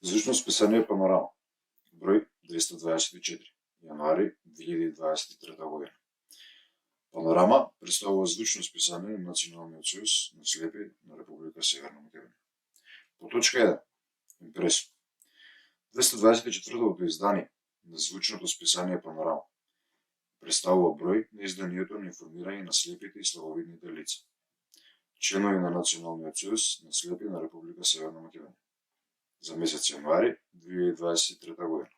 Звучно списание Панорама, број 224, јануари 2023 година. Панорама представува звучно списание на Националниот сојуз на слепи на Република Северна Македонија. По точка 1. Импресо. 224-тото издание на звучното списание Панорама представува број на изданието на информирање на слепите и слабовидните лица, членови на Националниот сојуз на слепи на Република Северна Македонија за месец јануари 2023 година.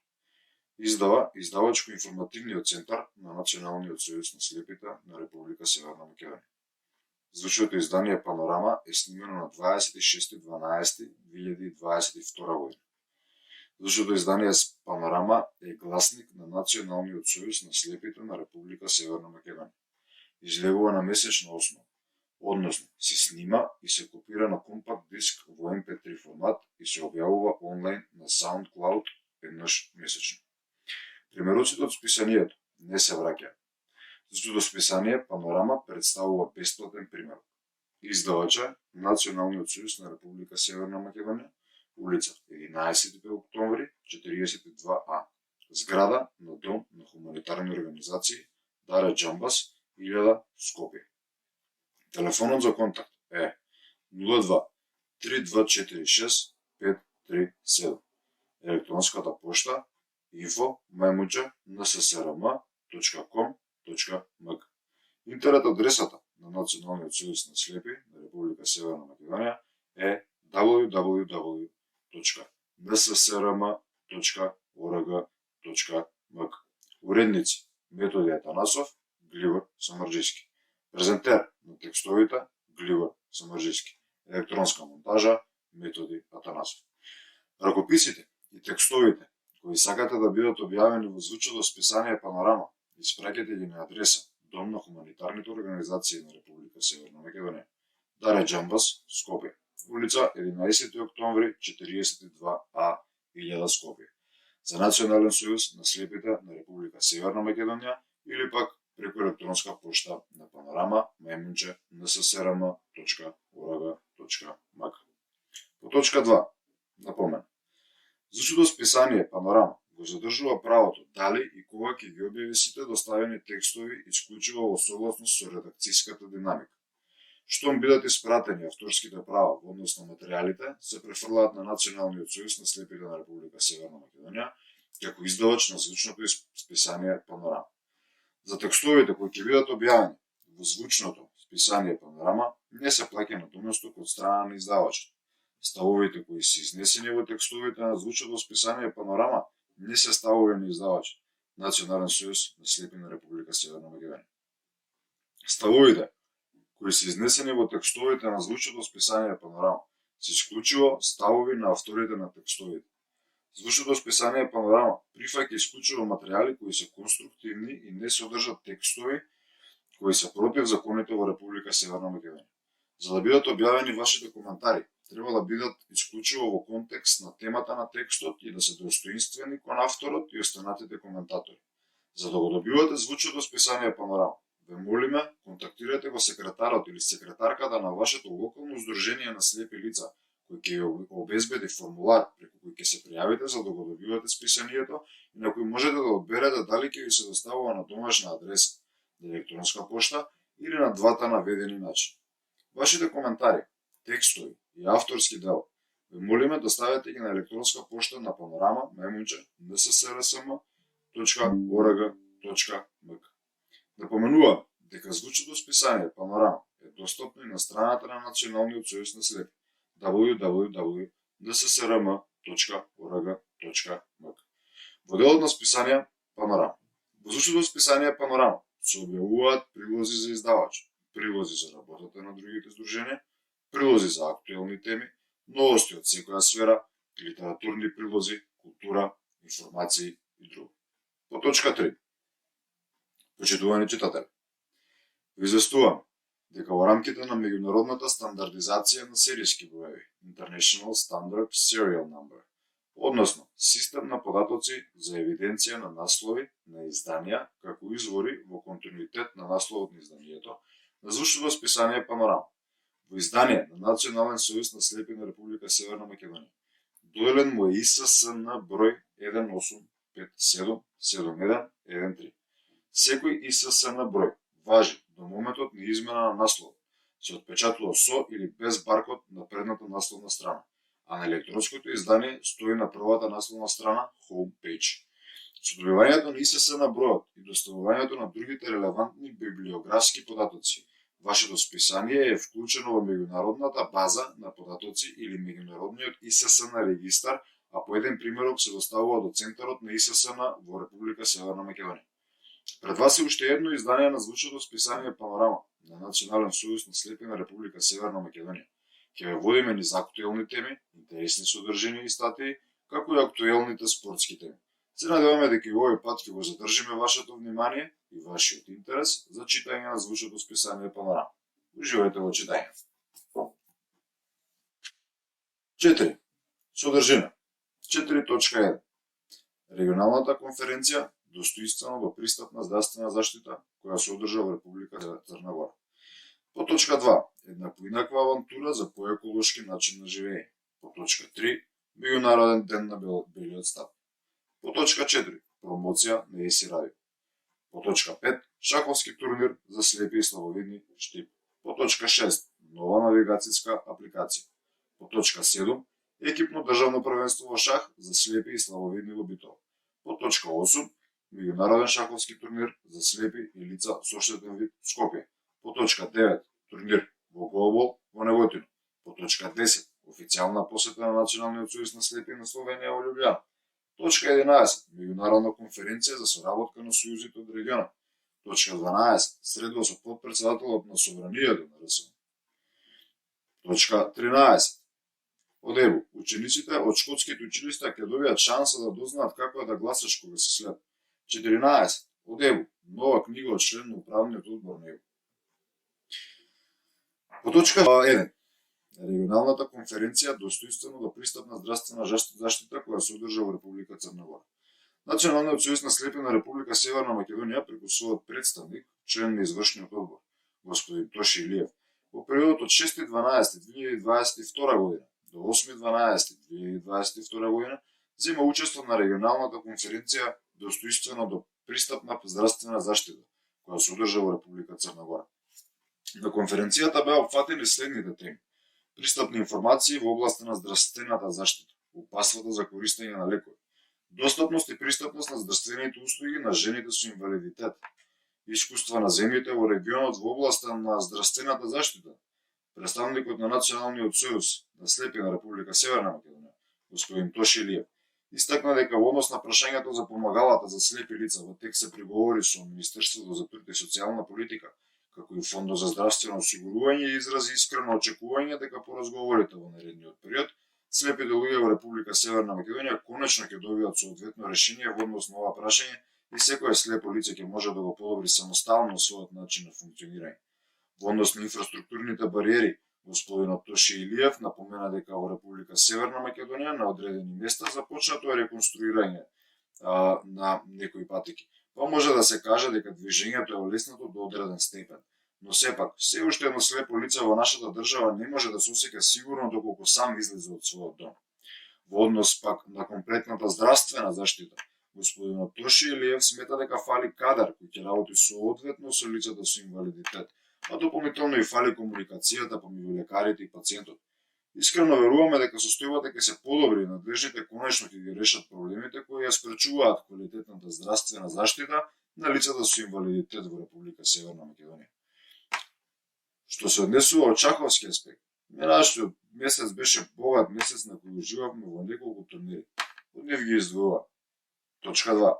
Издава Издавачко-информативниот центар на Националниот сојуз на слепите на Република Северна Македонија. Звучното издание Панорама е снимено на 26.12.2022 година. Звучното издание Панорама е гласник на Националниот сојуз на слепите на Република Северна Македонија. Излегува на месечна основа, односно се снима и се копира на компакт диск во MP3 формат и се објавува онлайн на SoundCloud еднаш месечно. Примероците од списанието не се враќаат. Звучното списание Панорама представува бесплатен примерок. Издавача Националниот сојуз на Република Северна Македонија, улица 11 октомври 42А, зграда на Дом на хуманитарни организации Даре Џамбас 1000 Скопје. Телефонот за контакт е 02 3246 537. Електронската пошта info@nssrm.com.mk. Интернет адресата на Националниот сојуз на слепи на Република Северна Македонија е www.nssrm.org.mk. Уредници Методи Атанасов, Гливор Самарџиски. Презентер на текстовите Гливор Самарџиски. Електронска монтажа Методи Атанасов. Ракописите и текстовите кои сакате да бидат објавени во звучното списание Панорама, испраќате ги на адреса Дом на хуманитарните организации на Република Северна Македонија, Даре Џамбас, Скопје, улица 11 октомври 42А, 1000 Скопје, за Национален сојуз на слепите на Република Северна Македонија или пак преку електронска пошта на panorama@nssrm.org.mk. По точка 2. Напомена. Звучното списание Панорама го задржува правото дали и кога ќе ги објави сите доставени текстови исклучиво во согласност со редакцијската динамика. Штом бидат испратени авторските права во однос на материјалите, се префрлаат на Националниот сојуз на слепите на Република Северна Македонија како издавач на звучното списание Панорама. За текстовите кои ќе бидат објавени во звучното списание Панорама не се плаќа на донесок од страна на издавачот. Ставовите кои се изнесени во текстовите на звучното списание Панорама не се ставови на издавачот, Национален сојуз на слепи на Република Северна Македонија. Ставовите кои се изнесени во текстовите на звучното списание Панорама се исклучиво ставови на авторите на текстовите. Звучното списание Панорама прифаќа исклучиво материјали кои се конструктивни и не содржат текстови кои се против законите во Република Северна Македонија. За да бидат објавени вашите коментари, треба да бидат исклучиво во контекст на темата на текстот и да се достоинствени кон авторот и останатите коментатори. За да го добивате звучното списание Панорама, ве молиме, контактирате го секретарот или секретарката на вашето локално здружение на слепи лица, кој ќе ја обезбеди формулар преку кој ќе се пријавите за да го добивате списанието и на кој можете да одберете дали ќе ви се доставува на домашна адреса, на електронска пошта или на двата наведени начини. Вашите коментари, текстови и авторски дела ве молиме да ставите ги на електронска пошта на panorama@nssrm.org.mk. Напоменувам дека звучното списание Панорама е достапно и на страната на Националниот сојуз на слепи www.nssrm.org.mk. Во делот на списание Панорама. Во звучното списание Панорама се објавуваат прилози за издавач, прилози за работата на другите здруженија, прилози за актуелни теми, новости од секоја сфера, литературни прилози, култура, информации и друго. По точка 3. Почитувани читатели, ви известувам дека во рамките на меѓународната стандардизација на серијски броеви, International Standard Serial Number, односно систем на податоци за евиденција на наслови на изданија како извори во континуитет на насловот на изданието, на звучното списание Панорама, во издание на Национален сојуз на слепи на Република Северна Македонија, доделен му е ИССН број 18577113. Секој ИССН број важи до моментот на измена на наслов, се отпечатува со или без баркод на предната насловна страна, а на електронското издание стои на првата насловна страна home page. Со добивањето на ИССН бројот и доставувањето на другите релевантни библиографски податоци, вашето списание е вклучено во меѓународната база на податоци или меѓународниот ИССН регистар, а по еден примерок се доставува до Центарот на ИССН во Република Северна Македонија. Пред вас е уште едно издание на звучното списание Панорама на Национален сојуз на слепи на Република Северна Македонија. Ќе ве водиме низ актуелни теми, интересни содржини и статии, како и актуелните спортски теми. Се надеваме дека и овој пат ќе го задржиме вашето внимание и вашиот интерес за читање на звучното списание Панорама. Уживајте во читањето. 4. Содржина. 4.1. Регионалната конференција достоинствено до пристапна здравствена заштита која се одржа во Република Црна Гора. По точка 2. Една поинаква авантура за поеколошки начин на живење. По точка 3. Меѓународен ден на белиот стап. По точка 4. Промоција на ЕСИ радио. По точка 5. Шаховски турнир за слепи и слабовидни Штип. По точка 6. Нова навигацијска апликација. По точка 7. Екипно државно првенство во шах за слепи и слабовидни лобитови. По точка 8. Меѓународен шаховски турнир за слепи и лица со оштетен вид Скопје. По точка 9. Турнир во голбол во Неготино. По точка 10. Официјална посета на Националниот сојуз на слепи на Словенија во Љубљана. Точка 11. Меѓународна конференција за соработка на сојузите од регионот. Точка 12. Средба со потпредседателот на Собранијето на РС. Точка 13. Од ЕБУ. Учениците од шкотските училишта ќе добијат шанса да дознаат како да гласаш кога си слеп. 14. Од ЕБУ. Нова книга од член на управниот одбор на ЕБУ. По точка 1. Регионалната конференција достоинствено до пристапна здравствена заштита која се одржа во Република Црна Гора. Националниот сојуз на слепи на Република Северна Македонија преку својот представник, член на извршниот одбор, господин Тоши Илиев, во периодот од 6.12.2022 година до 8.12.2022 година зема учество на регионалната конференција достоинствено до пристапна здравствена заштита која се одржа во Република Црна Гора. На конференцијата беа опфатени следните теми: пристапни информации во областа на здравствената заштита, упатствата за користење на лекови, достапност и пристапност на здравствените услуги на жените со инвалидитет, искуства на земјите во регионот во областа на здравствената заштита. Представникот на Националниот сојуз на слепи на Република Северна Македонија, господин Тоши Илиев, истакна дека во однос на прашањето за помагалата за слепи лица во текст се приговори со Министерството за труд и социјална политика, како и Фондот за здравствено осигурување, и изрази искрено очекување дека по разговорите во наредниот период слепите луѓе во Република Северна Македонија конечно ќе добијат соодветно решение во однос на ова прашање и секое слепо лице ќе може да го подобри самостално својот начин на функционирање. Во однос на инфраструктурните бариери, господинот Тоши Илиев напомена дека во Република Северна Македонија на одредени места започнато е реконструирање на некои патеки. Па може да се каже дека движењето е олеснато до одреден степен, но сепак се уште едно слепо лице во нашата држава не може да се осеќа сигурно доколку сам излезе од својот дом. Во однос пак на комплетната здравствена заштита, господинот Тоши Илиев смета дека фали кадар кој ќе работи соодветно со лицата со инвалидитет, а дополнително и фали комуникацијата помеѓу лекарите и пациентот. Искрено веруваме дека состојбата ќе се подобри и надлежните конечно ќе ги решат проблемите кои ја спречуваат квалитетната здравствена заштита на лицата со инвалидитет во Република Северна Македонија. Што се однесува од шаховски аспект, минатиот месец беше богат месец на кој уживавме во неколку турнири. Од нив ги издвојувам. Точка 2.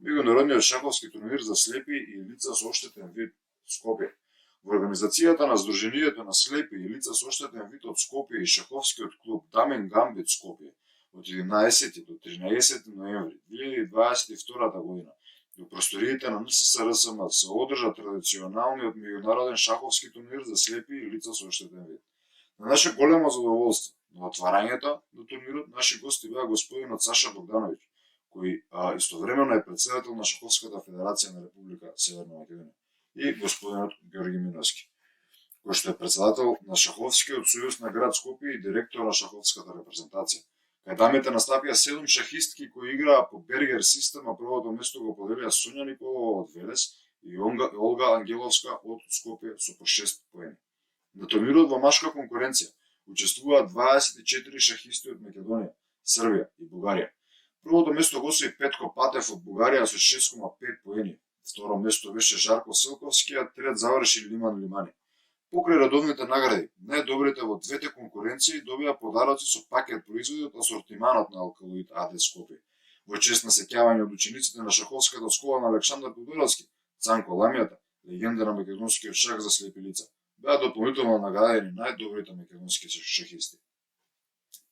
Меѓународниот шаховски турнир за слепи и лица со оштетен вид Скопје. Во организацијата на Сдруженијето на слепи и лица со оштетен вид од Скопје и шаховскиот клуб Дамен Гамбит Скопје од 11 до 13 ноември 2022 година во просториите на НССР-СМ се одржа традиционалниот меѓународен шаховски турнир за слепи и лица со оштетен вид. На наше големо задоволство, на отварањето на турнирот наши гости беа господинот Саша Богдановиќ, кој истовремено е претседател на Шаховската федерација на Република Северна Македонија, и господинот Георги Миновски, кој што е претседател на Шаховскиот сојуз на град Скопје и директор на шаховската репрезентација. Кај дамите настапија 7 шахистки кои играа по Бергер система, првото место го поделија Сонја Николова од Велес и Олга Ангеловска од Скопје со по 6 поени. На турнирот во машка конкуренција учествуваат 24 шахисти од Македонија, Србија и Бугарија. Првото место го освои Петко Патев од Бугарија со 6,5 поени. Второ место беше Жарко Силковски, а трет заврши Лиман Лимани. Покрај редовните награди, најдобрите во двете конкуренции добија подароци со пакет производи од асортиманот на Алкалоид АД Скопје. Во чест на сеќавање од учениците на шаховската школа на Александар Тодоровски, Цанко Ламијата, легенда на македонскиот шах за слепи лица, беа дополнително наградени најдобрите македонски шахисти.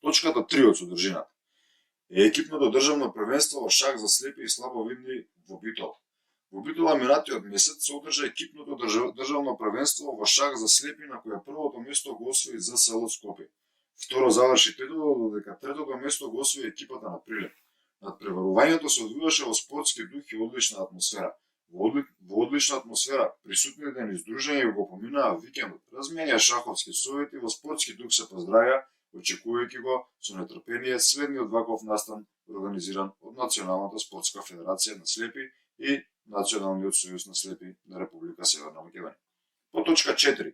Точката 3 од содржината е екипното државно првенство во шах за слепи и слабовидни во Битола. Во Битола минатиот месец се одржа екипното државно првенство во шах за слепи, на кое првото место го освои ЗСЛ Скопје. Второ заврши третото, додека третото место го освои екипата на Прилеп. Надпреварувањето се одвиваше во спортски дух и одлична атмосфера. Во одлична атмосфера присутните ни здружени го поминаа викендот, разменија шаховски совети, во спортски дух се поздравија, очекувајќи го со нетрпение следниот ваков настан организиран од Националната спортска федерација на слепи и Националниот сојуз на слепи на Република Северна Македонија. По точка 4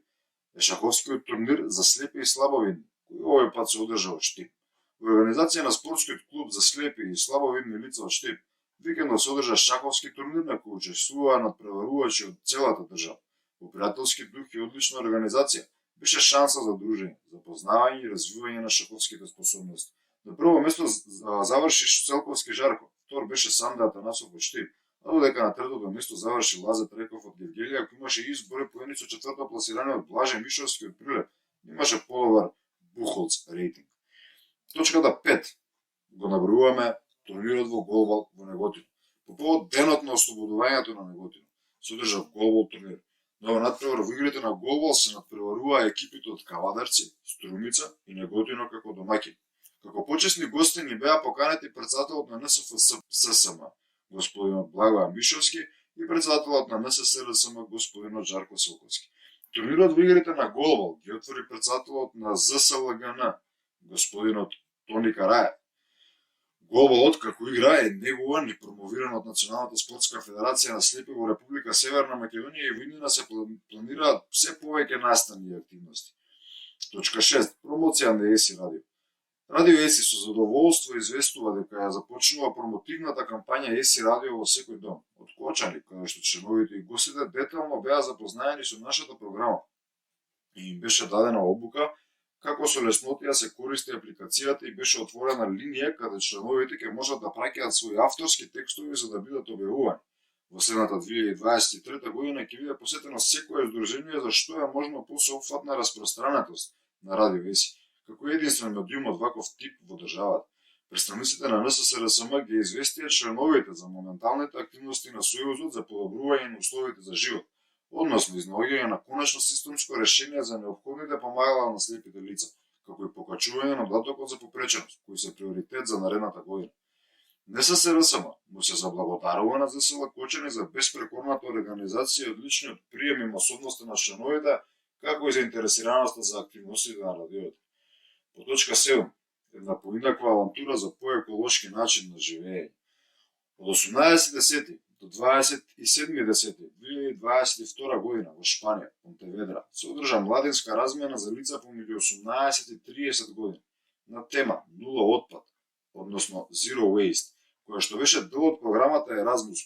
е шаховскиот турнир за слепи и слабовидни, кој овој пат се одржа од Штип. Во организација на спортскиот клуб за слепи и слабовидни лица од Штип, викендот се одржа шаховски турнир на кој учествуваа надпреварувачи од целата држава. Во пријателски дух и одлична организација беше шанса за дружење, запознавање и развивање на шаховските способности. На прво место заврши Селковски Жарко, втор беше Санда Атанасов од Штип, а додека на третото место заврши Лазар Треков од Гевгелија, кој имаше избори поени со четврто пласиране од Блаже Мишовски од Прилеп, имаше подобар Бухолц рейтинг. Точката 5 го набројуваме турнирот во голбал во Неготино. По повод денот на ослободувањето на Неготино се одржа голбал турнир. На овој надпревар во игрите на голбал се надпреваруваа екипите од Кавадарци, Струмица и Неготино како домаќини. Како почесни гости ни беа поканети претседателот на НСФС ССМ господинот Благоја Мишовски и претседателот на НССРСМ господинот Жарко Силковски. Турнирот во игрите на голбал ги отвори претседателот на ЗСЛГН господинот Тони Караев. Голбалот како игра е негуван и промовиран од Националната спортска федерација на слепи во Република Северна Македонија и во иднина се планираат се повеќе настани и активности. Точка 6. Промоција на ЕСИ радио. Радио ЕСИ со задоволство известува дека ја започнува промотивната кампања ЕСИ радио во секој дом, од Кочани, каде што членовите и гостите детално беа запознаени со нашата програма и им беше дадена обука како со леснотија се користи апликацијата и беше отворена линија каде членовите ќе можат да праќаат своји авторски текстови за да бидат објавувани. Во следната 2023 година ќе биде посетено секое здружение за што е можно посеопфатна распространетост на радио ЕСИ, како единствен медиум од ваков тип во државата. Представниците на НССРСМ ги известија членовите за моменталните активности на Сојузот за подобрување на условите за живот, односно изнаоѓање на конечно системско решение за неопходните помагала на слепите лица, како и покачување на датокот за попреченост, кои се приоритет за наредната година. НССРСМ му се заблагодарува на ЗСЛ Кочани за безпрекорната организација и одличниот прием и масовноста на членовите, како и заинтересираноста за активностите на радиото. По точка 7, една поинаква авантура за поеколошки начин на живење. Од 18.10. до 27.10.2022 година во Шпанија, Понтеведра, се одржа младинска размена за лица помеѓу 18 и 30 години на тема Нула отпад, односно Zero Waste, која што беше дел од програмата Erasmus+.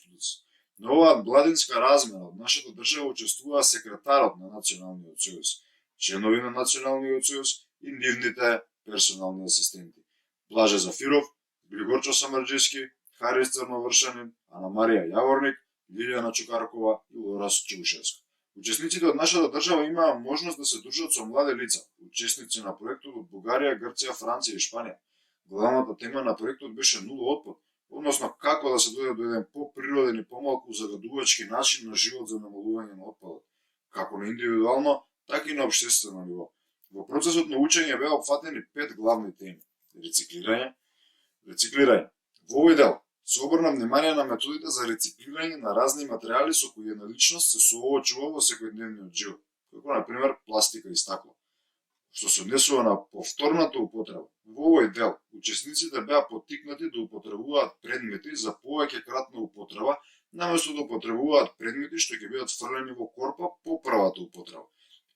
На оваа младинска размена од нашата држава учествуваа секретарот на Националниот сојуз, членови на Националниот сојуз и нивните персонални асистенти. Блаже Зафиров, Григорчо Самарџевски, Харис Црновршанин, Ана Марија Јаворник, Лилијана Чукаркова и Лорас Чаушевска. Учесниците од нашата држава имаа можност да се дружат со млади лица, учесници на проектот од Бугарија, Грција, Франција и Шпанија. Главната тема на проектот беше нула отпад, односно како да се дојде до еден поприроден и помалку загадувачки начин на живот за намалување на отпадот, како на индивидуално, така и на општествено ниво. Во процесот на учење беа опфатени 5 главни теми: рециклирање. Во овој дел се обрна внимание на методите за рециклирање на разни материјали со кои една личност се соочува во секојдневниот живот, како на пример пластика и стакло. што се однесува на повторната употреба. Во овој дел, учесниците беа поттикнати да употребуваат предмети за повеќе кратна употреба, наместо да употребуваат предмети што ќе бидат фрлени во корпа по првата употреба.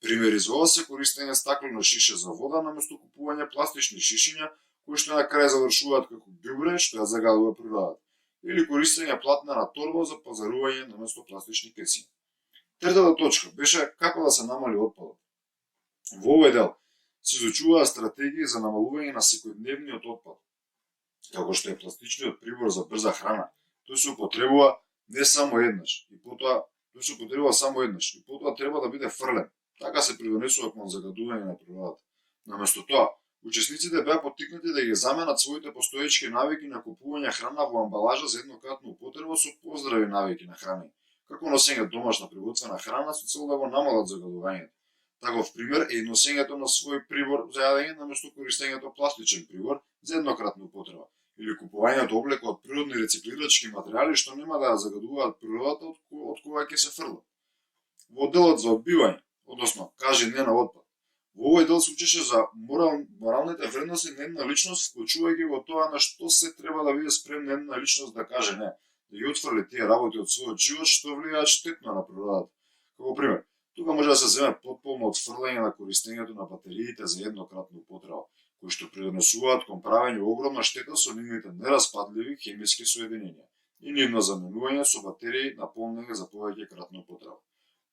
Примери за ова се користење стаклено шише за вода наместо купување пластични шишиња, кои што на крај завршуваат како ѓубре што ја загадува природата, или користење платнена торба за пазарување наместо пластични кесиња. Третата точка беше како да се намали отпадот. Во овој дел се изучуваа стратегии за намалување на секојдневниот отпад, како што е пластичниот прибор за брза храна. Тој се употребува не само еднаш, и потоа треба да биде фрлен. Така се придонесува кон загадување на природата. Наместо тоа, учесниците беа поттикнати да ги заменат своите постоечки навики на купување храна во амбалажа за еднократна употреба со поздрави навики на храна, како носење домашна приготвена храна со цел да го намалат загадувањето. Таков пример е и носењето на свој прибор за јадење наместо користењето пластичен прибор за еднократна употреба, или купувањето облека од природни рециклирачки материјали што нема да ја загадуваат природата од кога ќе се фрлат. Во делот за одбивање, односно кажи не на отпад, во овој дел се учеше за моралните вредности на една личност, вклучувајќи во тоа на што се треба да биде спремна една личност да каже не, да ги отфрли тие работи од својот живот што влијаат штетно на природата. Како пример, тука може да се земе потполно отфрлање на користењето на батериите за еднократна употреба, кои што придонесуваат кон правење огромна штета со нивните нераспадливи хемиски соединенија и нивно заменување со батерии наполнени за повеќе кратна употреба.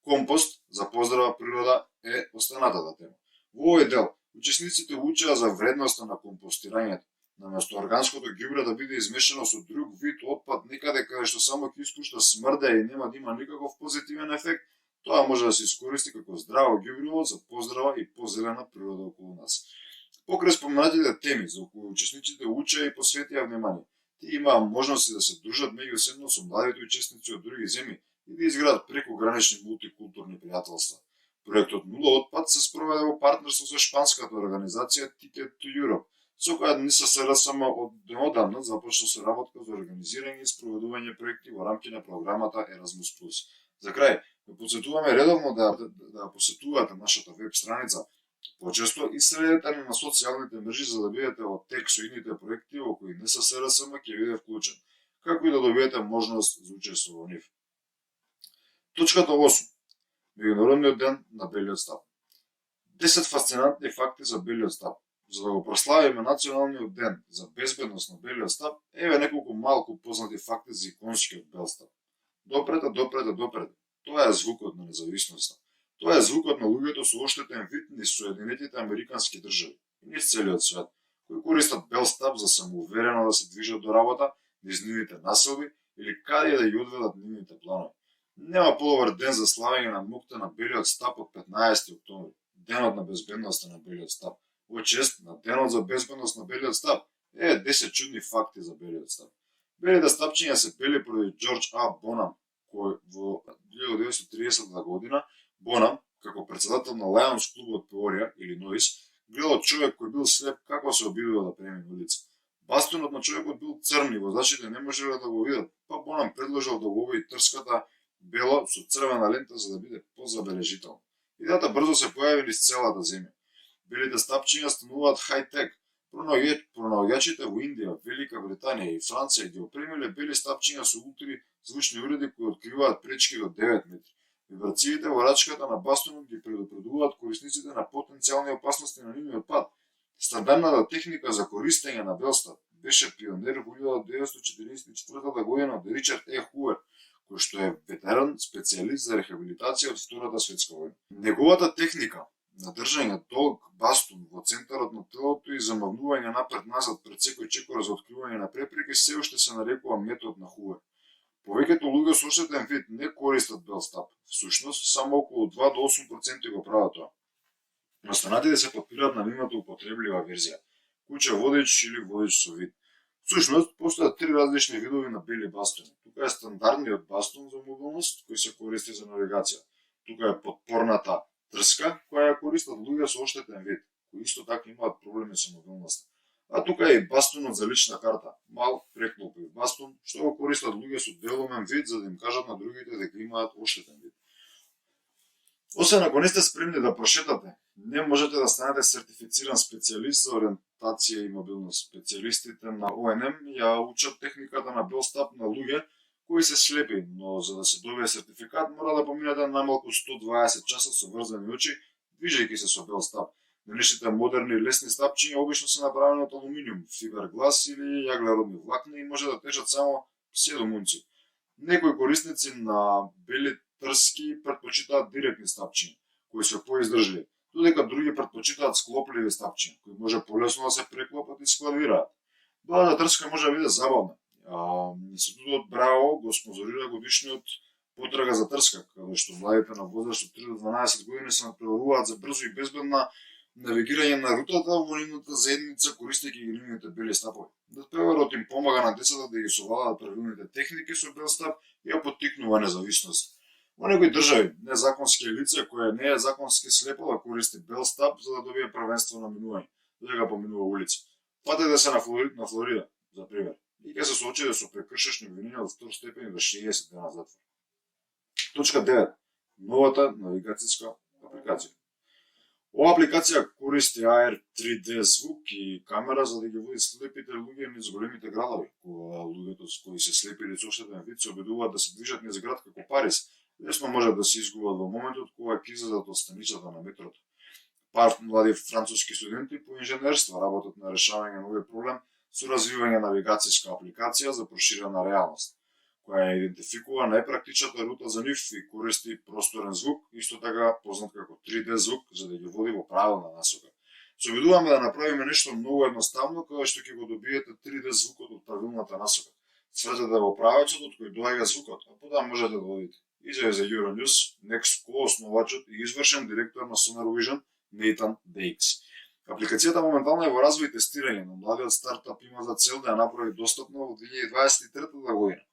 Компост за поздрава природа е останатата тема. Во овој дел, учесниците учеа за вредноста на компостирањето. Наместо органското ѓубре да биде измешано со друг вид отпад некаде каде што само ќе искушта смрде и нема да има никаков позитивен ефект, тоа може да се искористи како здраво ѓубриво за поздрава и позелена природа околу нас. Покрај споменатите теми за кои учесниците учеа и посветија внимание, тие имаа можности да се дружат меѓусебно со младите учесници од други земји и да изградат прекогранични мултикултурни пријателства. Проектот Нула отпад се спроведе во партнерство со шпанската организација Ticket to Europe, со која НССР од неодамна започна се работка за организирање и спроведување проекти во рамки на програмата Erasmus+. За крај, ве потсетуваме редовно да посетувате нашата веб страница почесто и следете на социјалните мрежи за да бидете во тек со идните проекти во кои НССР ќе биде вклучен, како и да добиете можност за учество во нив. Точката 8. Меѓународниот ден на белиот стап. 10 фасцинантни факти за белиот стап. За да го прославиме националниот ден за безбедност на белиот стап, еве неколку малку познати факти за иконскиот бел стап. Допрете. Тоа е звукот на независноста. Тоа е звукот на луѓето со оштетен вид низ Соединетите Американски држави и низ целиот свет, кои користат бел стап за самоуверено да се движат до работа, низ нивните населби или каде да ја одведат нивните планови. Нема подобар ден за славење на ноќта на белиот стап од 15 октомври, денот на безбедноста на белиот стап. Во чест на денот за безбедност на белиот стап, 10 чудни факти за белиот стап. Белите стапчиња се бели поради Џорџ А. Бонам, кој во 1930 година Бонам, како председател на Лајонс клубот Пеорија, Илиноис, гледал човек кој бил слеп како се обидува да премине улица. Бастунот на човекот бил црн и возачите не можеле да го видат, па Бонам предложил да го обои трската бело со црвена лента за да биде позабележително. Идејата брзо се појави низ целата земја. Белите стапчиња стануваат хај-тек. Пронаоѓачите во Индија, Велика Британија и Франција ги опремиле бели стапчиња со ултри звучни уреди кои откриваат пречки до 9 метри. Вибрациите во рачката на бастунот ги предупредуваат корисниците на потенцијални опасности на нивниот пат. Стандардната техника за користење на бел стап беше пионер во 1944 година од Ричард Е. Хувер, кој што е ветеран специјалист за рехабилитација од Втората светска војна. Неговата техника на држање долг бастун во центарот на телото и замавнување напред-назад пред секој чекор за откривање на препреки се уште се нарекува метод на Хувер. Повеќето луѓе со оштетен вид не користат бел стап. Всушност, само околу 2 до 8% го прават тоа. Останатите се подпираат на нивната употреблива верзија – куче водич или водич со вид. Всушност, постојат 3 различни видови на бели бастуни. Тука е стандардниот бастун за мобилност, кој се користи за навигација. Тука е подпорната трска, која ја користат луѓе со оштетен вид, кои исто така имаат проблеми со мобилноста. А тука е и бастунот за лична карта, мал преклопив бастун, што го користат луѓе со делумен вид за да им кажат на другите дека имаат оштетен вид. Освен ако не сте спремни да прошетате Не можете да станете сертифициран специјалист за ориентација и мобилност. Специјалистите на ОНМ ја учат техниката на белстап на луѓе кои се слепи, но за да се добие сертификат мора да поминете најмалку 120 часа со врзани очи, движејќи се со белстап. Денешните модерни лесни стапчиња обично се направени од алуминиум, фиберглас или јаглеродни влакна и може да тежат само 7 унци. Некои корисници на бели трски претпочитаат директни стапчиња, кои се поиздржливи, додека други претпочитаат склопливи стапчиња, кои може полесно да се преклопат и складираат. Белата трска може да биде забавна. Институтот Браво го спонзорира годишниот потрага за трска, каде што младите на возраст од 3 до 12 години се натпреваруваат за брзо и безбедна навигирање на рутата во нивната заедница користејќи ги нивните бели стапови. Натпреварот им помага на децата да ги совладаат правилните техники со бел стап и ја поттикнува независност. Во некои држави, незаконски лице кое не е законски слепо да користи бел стап за да добие првенство на минување, додека поминува улица. Патете се на Флорида, за пример, и ќе се соочите со прекршечни обвиненија од 2 степени до 60 дена затвор. Точка 9. Новата навигацијска апликација. Ова апликација користи AR 3D звук и камера за да ги води слепите луѓе низ големите градови. Кога луѓето кои се слепи или со оштетен вид се обидуваат да се движат низ град како Париз, лесно може да се изгубат во моментот кога ќе излезат од станицата на метрото. Пар млади француски студенти по инженерство работат на решавање на овој проблем со развивање навигацијска апликација за проширена реалност, која идентификува најпрактичната рута за нив и користи просторен звук, исто така познат како 3D звук, за да ги води во правилна насока. Се обидуваме да направиме нешто многу едноставно, кога што ќе го добиете 3D звукот од правилната насока. Свртете во правецот од кој доаѓа звукот, а потоа можете да водите. Изјави за Euronews, Next коосновачот и извршен директор на Sonar Vision, Nathan Dakes. Апликацијата моментално е во развој и тестирање, но младиот стартап има за цел да ја направи достапна во 2023 година.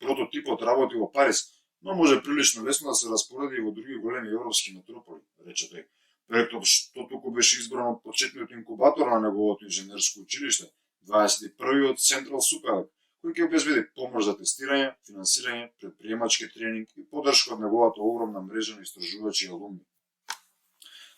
Прототипот работи во Париз, но може прилично лесно да се распореди и во други големи европски метрополи, рече тој. Проектот што туку беше избран од почетниот инкубатор на неговото инженерско училиште, 21-иот Central Superlab, кој ќе обезбеди помош за тестирање, финансирање, предприемачки тренинг и поддршка од неговата огромна мрежа на истражувачи и алумни.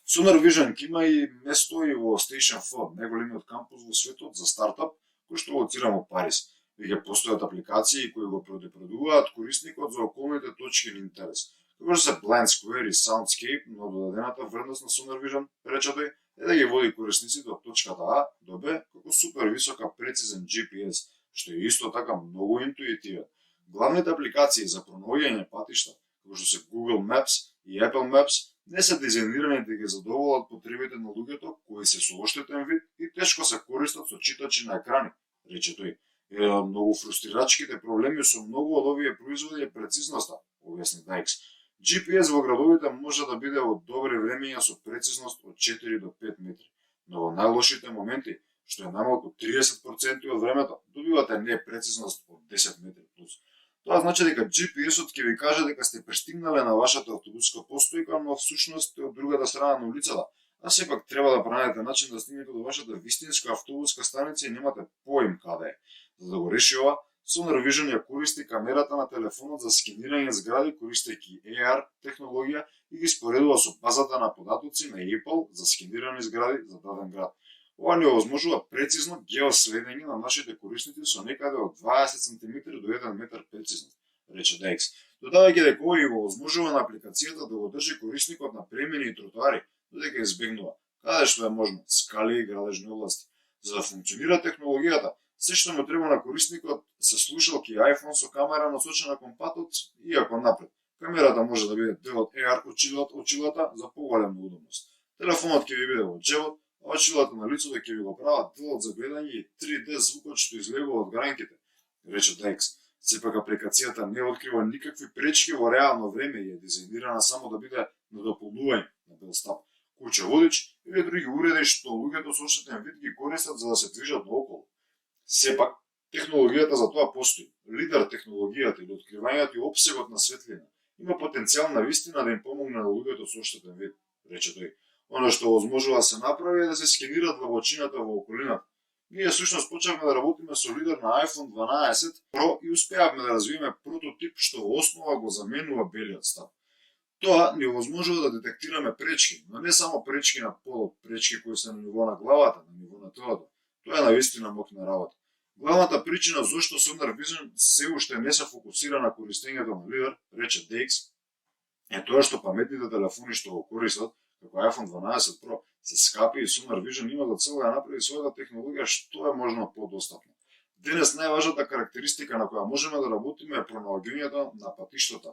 Sonar Vision има и место и во Station 4, најголемиот кампус во светот за стартап, кој што лоцира во Париз. Веќе постојат апликации кои го предупредуваат корисникот за околните точки на интерес, како што се Blind Square и Soundscape, но додадената вредност на Sonar Vision, рече тој, е да ги води корисниците од точката А до Б како супер висока прецизен GPS, што е исто така многу интуитивен. Главните апликации за пронаоѓање патишта, како што се Google Maps и Apple Maps, не се дизајнирани да ги задоволат потребите на луѓето кои се со оштетен вид и тешко се користат со читачи на екрани, рече тој. Еден од многу фрустрирачките проблеми со многу од овие производи е прецизноста, објасни Дайкс. GPS во градовите може да биде од добри времења со прецизност од 4 до 5 метри, но во најлошите моменти, што е најмалку 30% од времето, добивате непрецизност од 10 метри плюс. Тоа значи дека GPS-от ќе ви каже дека сте пристигнале на вашата автобуска постојка, но всушност сте од другата страна на улицата, а сепак треба да пронајдете начин да стигнете до вашата вистинска автобуска станица и немате поим каде е. За да го реши ова, Sonar Vision ја користи камерата на телефонот за скенирање згради користејќи AR технологија и ги споредува со базата на податоци на Apple за скенирани згради за даден град. Ова ни овозможува прецизно геоследење на нашите корисници со некаде од 20 см до 1 метар прецизност, рече Дайкс. Додавајќи дека ова и овозможува на апликацијата да го држи корисникот на премини и тротоари, додека избегнува, каде што е можно, скали и градежни области. За да функционира технологијата, се што му треба на корисникот се слушалки iPhone со камера насочена кон патот, иако напред. Камерата може да биде дел од AR очилата за поголема удобност. Телефонот ќе ви биде во џебот, а очилата на лицото ќе ви го прават делот за гледање и 3D звукот што излегува од гранките, рече Дайкс. Сепак апликацијата не открива никакви пречки во реално време и е дизајнирана само да биде на дополнување на белстап, куќа-водич или други уреди што луѓето со оштетен вид ги користат за да се движат наоколу. Сепак, технологијата за тоа постои. Лидер технологијата или откривањето и опсегот на светлина има потенцијал на вистина да им помогне на луѓето со оштетен вид, рече тој. Оно што возможува да се направи е да се скенира длабочината во околината. Ние всушност почнавме да работиме со лидер на iPhone 12 Pro и успеавме да развиеме прототип што во основа го заменува белиот стап. Тоа ни овозможува да детектираме пречки, но не само пречки на полот, пречки кои се на ниво на главата, на ниво на телото. Тоа е навистина мокна работа. Главната причина зошто Sonar Vision се уште не се фокусира на користењето на лидер, рече Дейкс, е тоа што паметните телефони што го користат, како iPhone 12 Pro, се скапи и Sonar Vision има за цел да направи својата технологија што е можно подостапна. Денес најважната карактеристика на која можеме да работиме е пронаоѓањето на патиштата.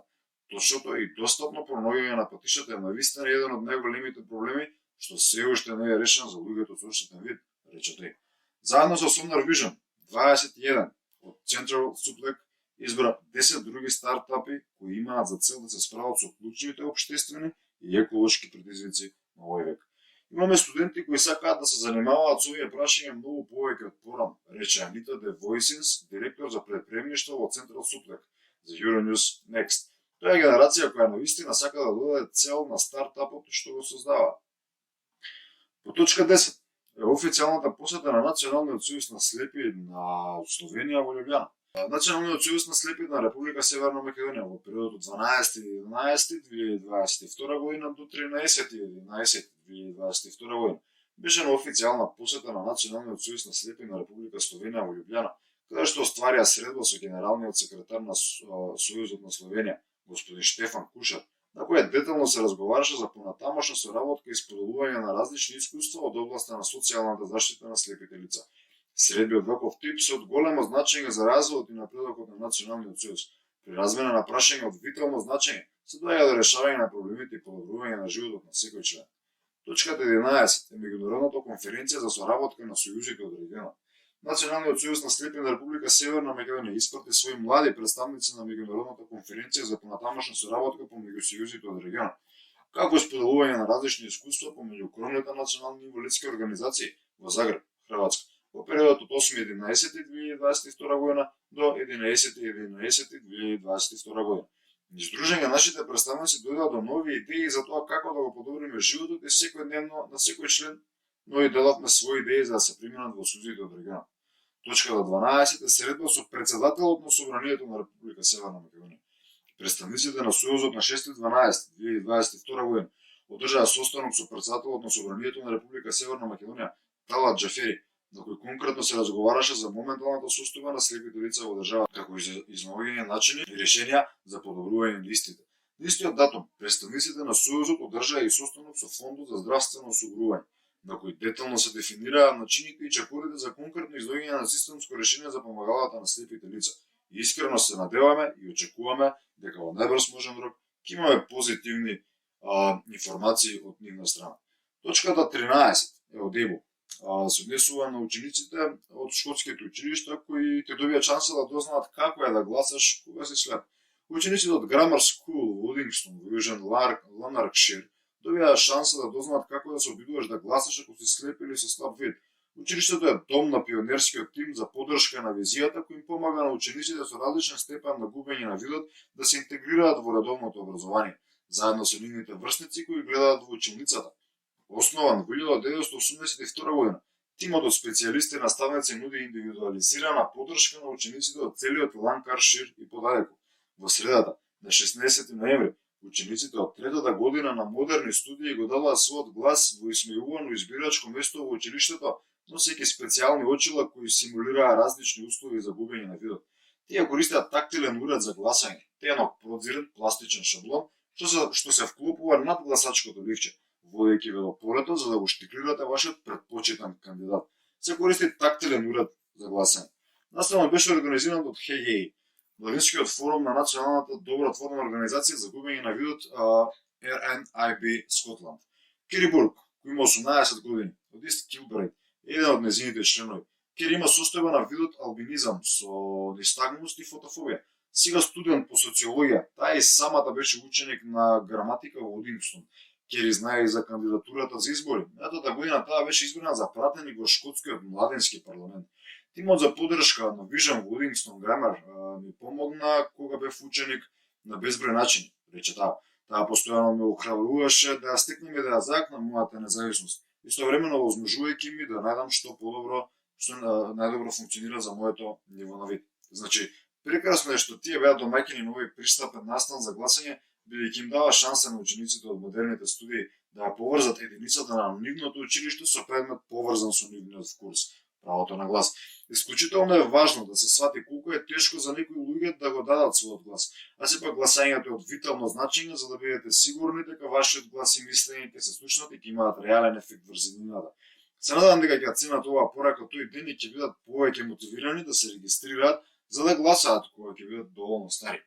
Точното и достапно пронаоѓање на патиштата е навистина еден од најголемите проблеми што се уште не е решен за луѓето со оштетен вид, рече тој. Заедно со Sonar Vision 21 од Central Suplex избра 10 други стартапи кои имаат за цел да се справат со клучните општествени и еколошки предизвици на овој век. Имаме студенти кои сакаат да се занимаваат со овие прашања многу повеќе од порано, рече Анита Де Войсинс, директор за предпремништво во Central Suplex за Euronews Next. Тоа е генерација која навистина сака да додаде цел на стартапот што го создава. По точка 10 е официјалната посета на Националниот сојуз на слепи на Словенија во Љубљана. Националниот сојуз на слепи на Република Северна Македонија во периодот од 12.11.2022 година до 13.11.2022 година беше на официјална посета на Националниот сојуз на слепи на Република Словенија во Љубљана, каде што остварија средба со генералниот секретар на Сојузот на Словенија, господин Штефан Кушар, на која детално се разговараше за понатамошна соработка и споделување на различни искуства од областа на социјалната заштита на слепите лица. Средбиот ваков тип се од големо значење за развојот и напредокот на Националниот сојуз. При размена на прашања од витално значење се доаѓа до решавање на проблемите и подобрување на животот на секој член. Точката 11 е меѓународната конференција за соработка на сојузите од регионот. Националниот сојуз на слепи на Република Северна Македонија испрати своји млади представници на меѓународната конференција за понатамошна соработка помеѓу сојузите од регионот, како и споделување на различни искуства помеѓу кровните национални инвалидски организации во Загреб, Хрватска, во периодот од 8.11.2022 година до 11.11.2022 година. Низ дружење нашите представници дојдоа до нови идеи за тоа како да го подобриме животот и секојдневно на секој член, но и дадовме своји идеи за да се применат во сојузите од регионот. Точката 12 е средба со председателот на Собранието на Република Северна Македонија. Представниците на Сојузот на 6.12.2022 година одржаа состанок со председателот на Собранието на Република Северна Македонија Талат Џафери, на кој конкретно се разговараше за моменталната состојба на слепите лица во државата, како и за изнаоѓање начини и решенија за подобрување на истите. На истиот датум, представниците на Сојузот одржаа и состанок со Фондот за здравствено осигурување, на кој детално се дефинираа начините и чекорите за конкретно изнаоѓање на системско решение за помагалата на слепите лица. И искрено се надеваме и очекуваме дека во најбрз можен рок ќе имаме позитивни информации од нивна страна. Точката 13 е од ЕБО. Се однесува на учениците од шкотските училишта кои ќе добијат шанса да дознаат како е да гласаш кога си слеп. Учениците од Grammar School во Удингстон во Јужен Ланаркшир добија шанса да дознаат како да се обидуваш да гласаш ако си слеп или со слаб вид. Училиштето е дом на пионерскиот тим за поддршка на визијата кој им помага на учениците со различен степен на губење на видот да се интегрираат во редовното образование, заедно со нивните врсници кои гледаат во училницата. Основан во 1982 година, тимот од специјалисти и наставници нуди индивидуализирана поддршка на учениците од целиот Ланкаршир и подалеку. Во средата, на 16 ноември, учениците од третата година на модерни студии го дадоа својот глас во исмејувано избирачко место во училиштето, носејќи специјални очила кои симулираа различни услови за губење на видот. Тие користеа тактилен уред за гласање, тенок прозирен пластичен шаблон, што се вклопува над гласачкото ливче, водејќи ве до полето за да го штиклирате вашиот предпочитан кандидат. Се користи тактилен уред за гласање. Наставот беше организиран од ХГИ, Младинскиот форум на Националната добротворна организација за губење на видот RNIB Скотланд. Кери Бург, кој има 18 години, од Ист Килбрейт, еден од незините членови. Кери има состојба на видот албинизам со нистагмус и фотофобија. Сега студент по социологија, таа и самата беше ученик на граматика во Удингстон. Кери знае и за кандидатурата за избори. Минатата година таа беше избрана за пратеник во шкотскиот младински парламент. Тимот за поддршка на Vision во Удингстон Grammar ми помогна кога бев ученик на безброј начини, рече таа. Таа постојано ме охрабруваше да ја стекнем и да ја зајакнам мојата независност, истовремено возможувајќи ми да најдам што најдобро функционира за моето ниво на вид. Значи, прекрасно е што тие беа домаќини на овој пристапен настан за гласање, бидејќи им дава шанса на учениците од модерните студии да ја поврзат единицата на нивното училиште со предмет поврзан со нивниот курс, правото на глас. Исклучително е важно да се свати колку е тешко за некои луѓе да го дадат својот глас, а сепак гласањето е од витално значење за да бидете сигурни дека вашиот глас и мислење ќе се слушнат и ќе имаат реален ефект врз иднината. Се надевам дека ќе ценат оваа порака тој ден и ќе бидат повеќе мотивирани да се регистрираат за да гласаат кога ќе бидат доволно стари.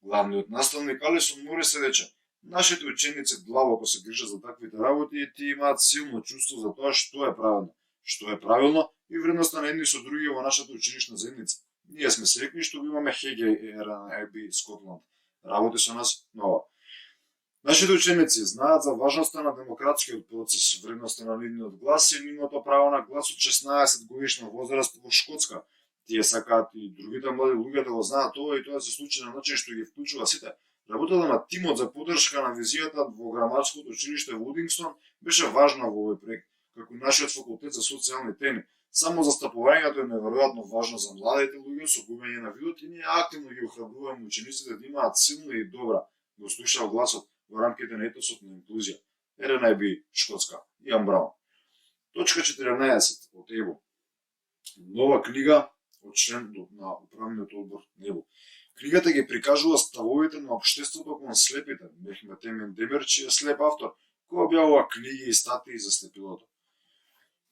Главниот наставник Алисон Морис рече: нашите ученици длабоко се грижат за таквите работи и тие имаат силно чувство за тоа што е правилно и вредноста на едни со други во нашата училишна заедница. Ние сме среќни што го имаме Хеге РНАБ Скотланд. Работи со нас нова. Нашите ученици знаат за важноста на демократскиот процес, вредноста на нивниот глас и нивното право на глас од 16 годишна возраст во Шкотска. Тие сакаат и другите млади луѓе да го знаат ова и тоа се случи на начин што ги вклучува сите. Работата на тимот за поддршка на визијата во грамадското училиште во Удингстон беше важна во овој проект, како и нашиот факултет за социјални теми. Само застапувањето е неверојатно важно за младите луѓе со губење на видот и ние активно ги охрабруваме учениците да имаат силна и добра го слушаат гласот во рамките на етосот на инклузија. РНАБ Шкотска, Иан Браун. Точка 14 од ЕБО. Нова книга од член на управниот одбор НЕБО. Книгата ги прикажува ставовите на општеството кон слепите. Мехмет Емин Демирчи е слеп автор, кој објавува книги и статии за слепилото.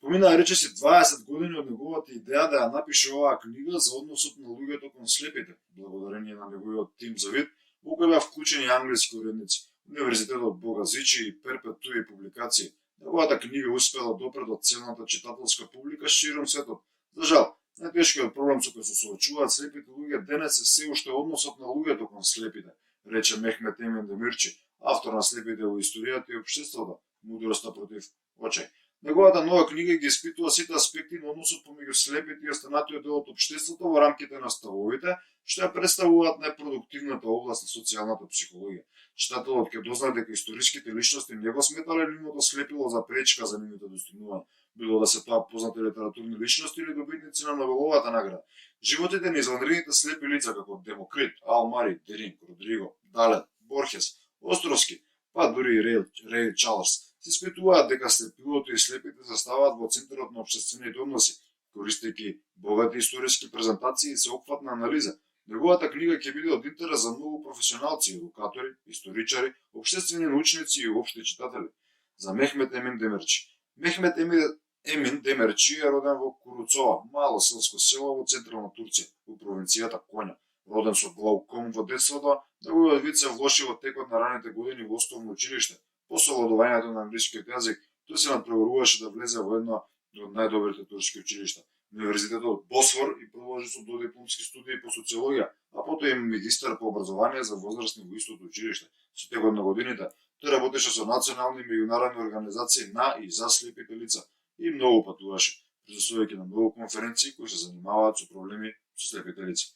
Поминаа речиси 20 години од неговата идеја да ја напише оваа книга за односот на луѓето кон слепите, благодарение на неговиот тим за вид, во кој беа вклучени англиски уредници, Универзитетот Богазичи и Перпетуи публикации. Неговата книга успела да допре до целната читателска публика широм светот. За жал, најтешкиот проблем со кој се соочуваат слепите луѓе денес е се уште односот на луѓето кон слепите, рече Мехмет Емин Демирчи, автор на Слепите во историјата и општеството, мудроста против очај. Неговата нова книга ги испитува сите аспекти на односот помеѓу слепите и останатиот дел од општеството во рамките на ставовите, што ја представуваат најпродуктивната област на социјалната психологија. Читателот ќе дознае дека историските личности не го сметале нивното слепило за пречка за нивните достигнувања, било да се тоа познати литературни личности или добитници на Нобеловата награда. Животите на извънредните слепи лица како Демокрит, Алмари, Деринг, Родриго, Далет, Борхес, Островски, па дури и Рей Чарлс, се испитуваат дека слепилото и слепите се ставаат во центарот на општествените односи, користејќи богати историски презентации и сеопфатна анализа. Неговата книга ќе биде од интерес за многу професионалци, едукатори, историчари, општествени научници и општи читатели. За Мехмет Емин Демирчи. Мехмет Емин Демирчи е роден во Куруцова, мало селско село во централна Турција, во провинцијата Коња. Роден со глауком во детството, неговиот вид се влоши во текот на раните години во основно училиште. По совладувањето на англискиот јазик, тој се надпреваруваше да влезе во едно од најдобрите турски училишта, Универзитетот Босфор, и продолжи со додипломски студии по социологија, а потоа и магистар по образование за возрастни во истото училиште. Со текот на годините тој работеше со национални и меѓународни организации на и за слепите лица и многу патуваше, присуствувајќи на многу конференции кои се занимаваат со проблеми со слепите лица.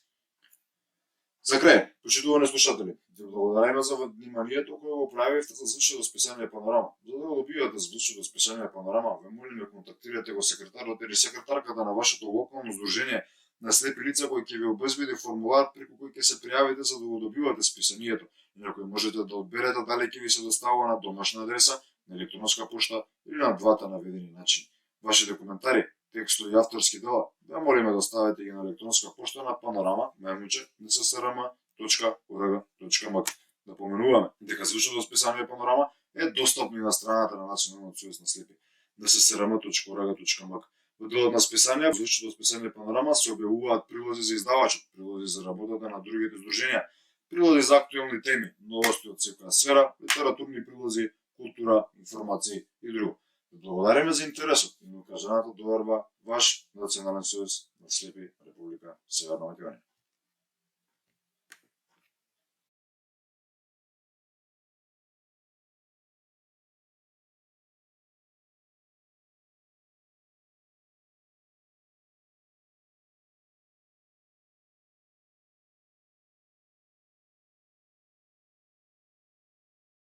За крај, почитувани слушатели, ви благодариме за вниманието кое го правивте за звучното списание Панорама. За да го добивате звучното списание Панорама, ве молиме контактирате го секретарот или секретарката на вашето локално здружение на слепи лица кој ќе ви обезбеди формулар преку кој ќе се пријавите за да го добивате списанието. Инаку можете да одберете дали ќе ви се доставува на домашна адреса, на електронска пошта или на двата наведени начини. Вашите коментари, текстови и авторски дела, да молиме да ставите ги на електронска пошта на panorama@nsrm.org.mk. Да поменуваме дека звучното списание Панорама е достапно и на страната на Националниот сојуз на слепи, nsrm.org.mk. Во делот на списание, звучното списание Панорама се објавуваат прилози за издавачот, прилози за работата на другите здруженија, прилози за актуелни теми, новости од секоја сфера, литературни прилози, култура, информации и друго. Благодариме за интересот и на укажаната доверба ваш Национален сојуз на слепи Република Северна Македонија.